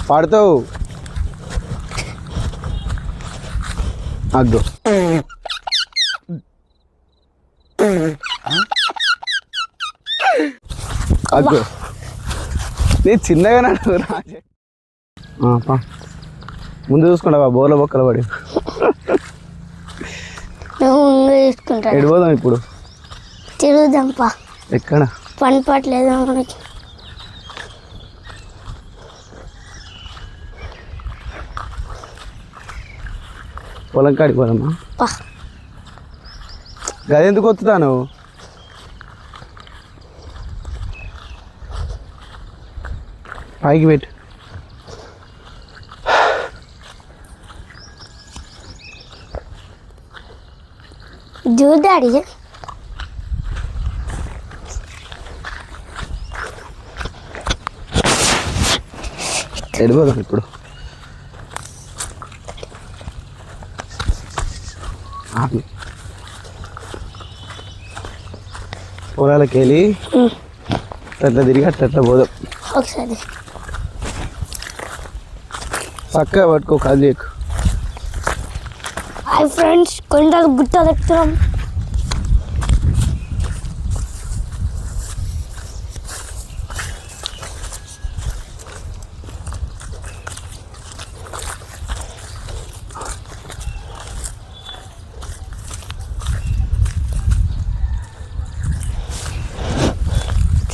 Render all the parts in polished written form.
పాడుతావు అగ్గు అగ్గు నేను చిన్నగా నడు రాజే ముందు చూసుకుంటావా బోర్ల బొక్కలు పడి ఎడిపోదాం ఇప్పుడు తిరుగుదాంపా ఎక్కడ పని పట్టలేదు మనకి పొలం కాడికి పోదామా గది ఎందుకు వస్తుందా నువ్వు పైకి పెట్టు చూడాడి వెళ్ళిపోదాం ఇప్పుడు పొలాలకి వెళ్ళి అట్లా తిరిగి అట్లా పోదాం ఒకసారి చక్కగా పట్టుకో కాదు హాయ్ ఫ్రెండ్స్ కొండలు గుట్టలు ఎక్కుతున్నాం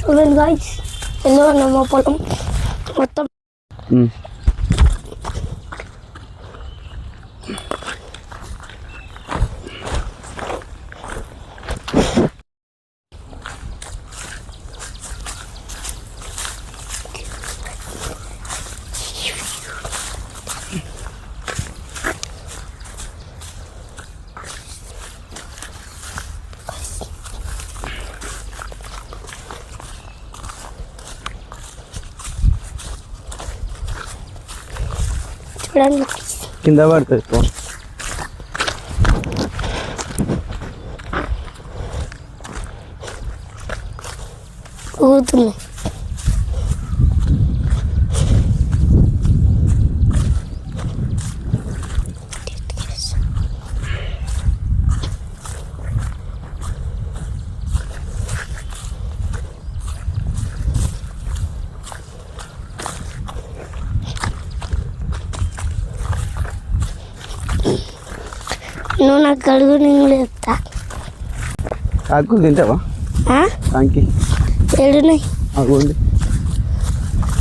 చూడండి గాయ్స్ ఎలా ఉన్నాం మా పొలం మొత్తం చూడండి కింద పడుతుంది ఊగుతుంది నువ్వు నాకు కడుగు నేను చెప్తా కాకులు తింటావా కాకి ఏడున్నాయి అగోండి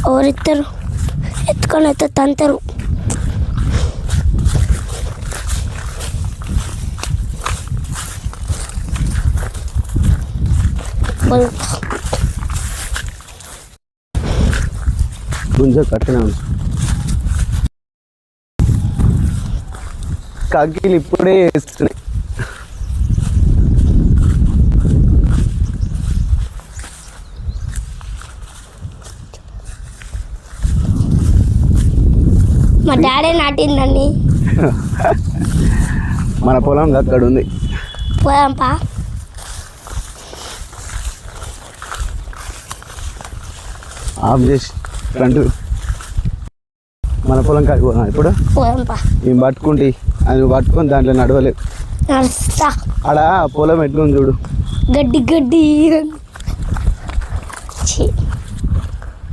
ఎవరిస్తారు ఎత్తుకొని అయితే తంతారు గుంజ కట్టినా కాకీలు ఇప్పుడే వేస్తున్నాయి మా డాడీ నాటిందండి మన పొలం అక్కడ ఉంది పోదాంపా ఆఫ్ చేసి ఫ్రంట్ మన పొలం కాడికి పోదాం ఇప్పుడు పోదాంపా మేము పట్టుకుంటే అది పట్టుకొని దాంట్లో నడవలేదు నడుస్తా ఆడ పొలం ఎట్టుకొని చూడు గడ్డి గడ్డి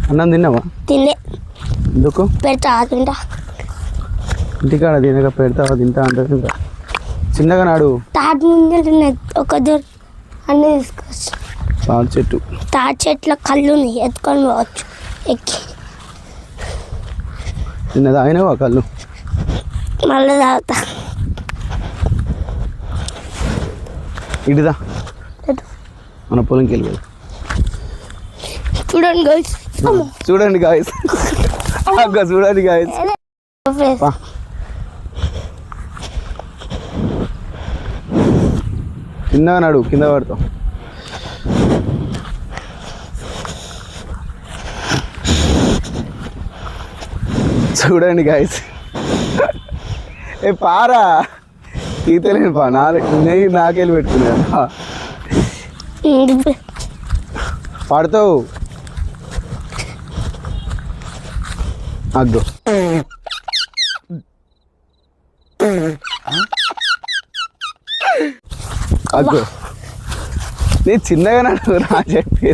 అన్నం తిన్నావా తినలే ఎందుకు పెడతా తింటా ఇంటికాడ తినక పెడతావా తింటా అంటే తింటా చిన్నగా నాడు తాటి ముందు ఒక దూరం అన్నీ తీసుకొచ్చు తాటి చెట్టు తాటి చెట్ల కళ్ళు ఉన్నాయి ఎత్తుకొని పోవచ్చు ఎక్కి నిన్న తాగినావా కళ్ళు మళ్ళీ తాగుతా ఇటుదా మన పొలంకి వెళ్ళి చూడండి గైస్ చూడండి గాయస్ చూడండి గాయస్ చిన్నగా నాడు కింద పడతాం చూడండి గాయస్ ఏ పారా ఈతలేను పా నాకెళ్ళి పెట్టుకున్నా పడతావు అగ్గు అగ్గు నీ చిన్నగా నడు నా చెప్పి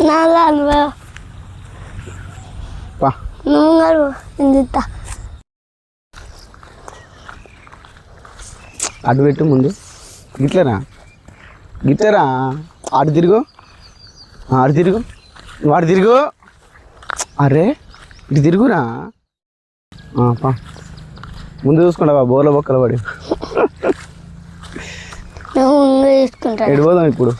నాలా అనుభవ పా నువ్వు గారు ఎందుతా అటు పెట్టు ముందు గిట్లరా గిట్లరా అటు తిరుగు అటు తిరుగు నువ్వు అటు తిరుగు అరే ఇటు తిరుగురా పా ముందు చూసుకుంటావా బోర్ల బొక్కలు పడి నువ్వు తీసుకుంటా ఎడిపోదాం ఇప్పుడు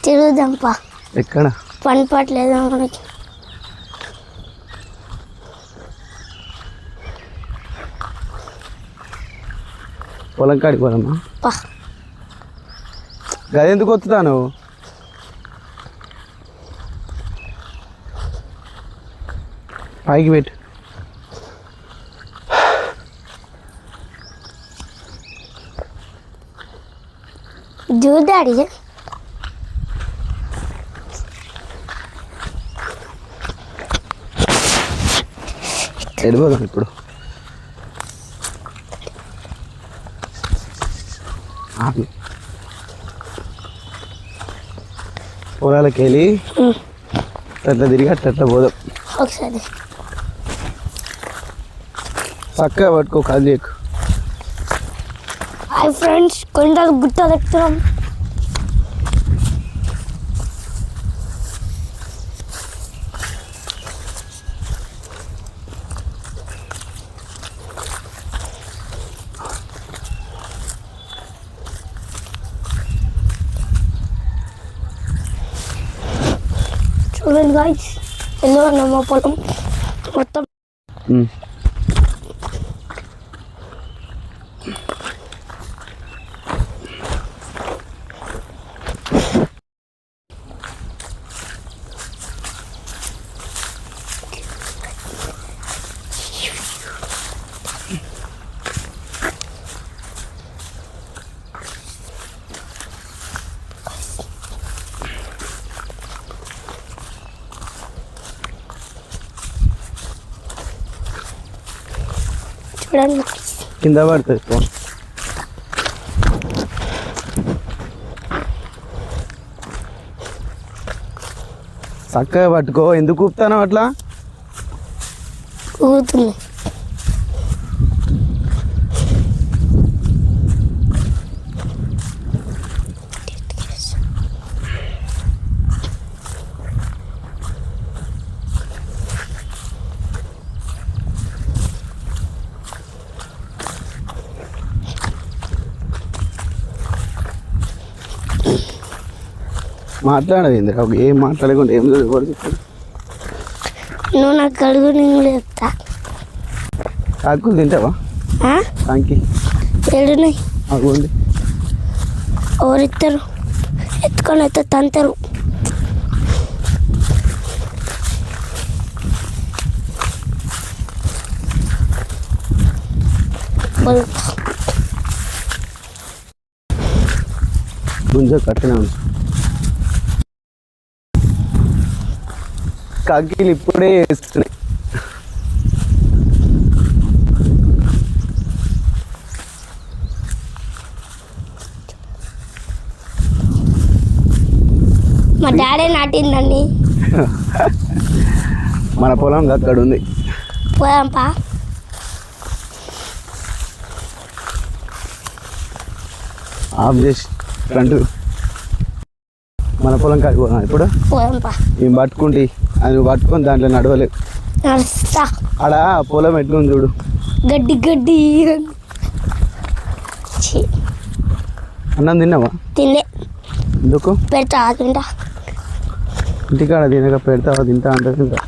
తిరుగుదాంపా ఎక్కడ పని పట్టలేదు మనకి పొలం కాడికి పోదామా పా గది ఎందుకు వస్తున్నాను పైకి పెట్టు చూడాడి ఎడిపోదాం ఇప్పుడు పొలాలకి వెళ్ళి అట్లా తిరిగి అట్లా పోదాం ఒకసారి చక్కగా పట్టుకో కాదు చేయకు హాయ్ ఫ్రెండ్స్ కొండకు బుట్ట తెస్తున్నాం చూడండి గాయ్స్ ఎన్నో మా పొలం మొత్తం చూడండి కింద పడుతుంది పో చక్కగా పట్టుకో ఎందుకు కూపుతాను అట్లా ఊగుతుంది మాట్లాడదు ఇందిరా ఏం మాట్లాడకుండా ఏం చదువుకోడు నువ్వు నాకు కడుగు నేను చెప్తా కాకులు తింటావా కాంకి ఏడున్నాయి అగుంది ఎవరిద్దరు ఎత్తుకొని అయితే తంతారు గుంజ కట్టినా కాకీలు ఇప్పుడే వేస్తున్నాయి మా డాడీ నాటిందండి మన పొలం అక్కడ ఉంది పోయాంపా ఆఫ్ చేసి ఫ్రంట్ మన పొలం కాడికి పోదాం ఇప్పుడు పోయాంపా మేము పట్టుకుంటే అది నువ్వు పట్టుకొని దాంట్లో నడవలేదు నడుస్తా ఆడ పొలం ఎట్లుంది చూడు గడ్డి గడ్డి ఛీ, అన్నం తిన్నావా తినలే ఎందుకు పెడతా తింటా ఇంటికాడ తినక పెడతావా తింటా అంటే తింటా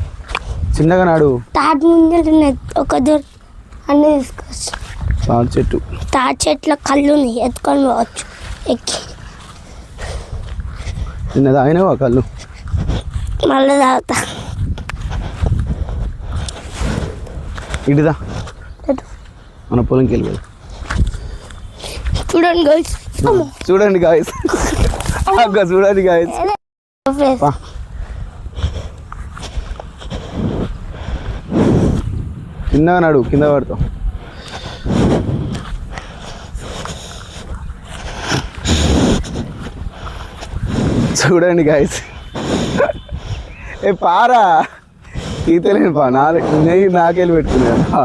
చిన్నగా నాడు తాటి ముందు ఒక దూరం అన్నీ తీసుకోవచ్చు తాటి చెట్టు తాటి చెట్ల కళ్ళు ఉన్నాయి ఎత్తుకొని పోవచ్చు ఎక్కి నిన్న తాగినావా కళ్ళు మళ్ళీ తాగుతా ఇటుదా మన పొలంకి వెళ్ళిపోదు చూడండి గైస్ చూడండి గాయస్ చూడండి గాయస్ ప్లేస్ పా చిన్నగా నడు కింద పడతావు. చూడండి గాయస్, ఏ పారా ఈతలేని పా నాకెళ్ళి పెట్టుకున్నా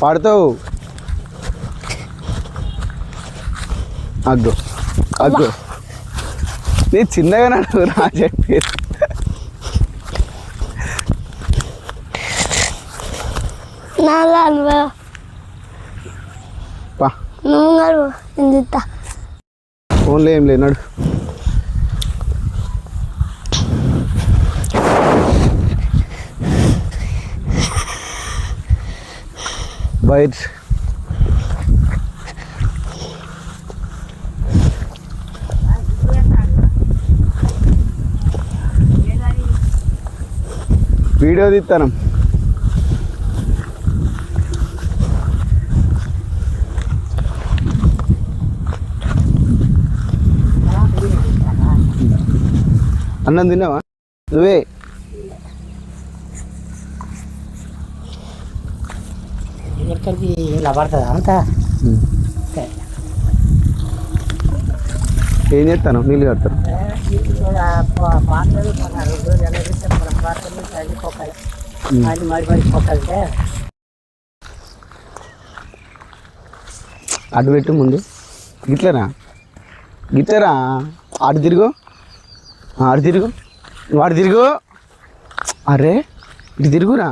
పడతావు. అగ్గు అగ్గు నీ చిన్నగా నడు నా చెప్పి. నాలా అనుభవ పా నువ్వు గారు ఎంత ఫోన్లో ఏం లేనాడు. బయట వీడియో తీస్తాను. అన్నం తిన్నావా నువ్వే? ఏం చేస్తాను? నీళ్ళు కడతాను. అటు పెట్టు ముందు. గిట్లరా గిట్లరా అటు తిరుగు, అటు తిరుగు, వాడు తిరుగు. అరే ఇటు తిరుగురా.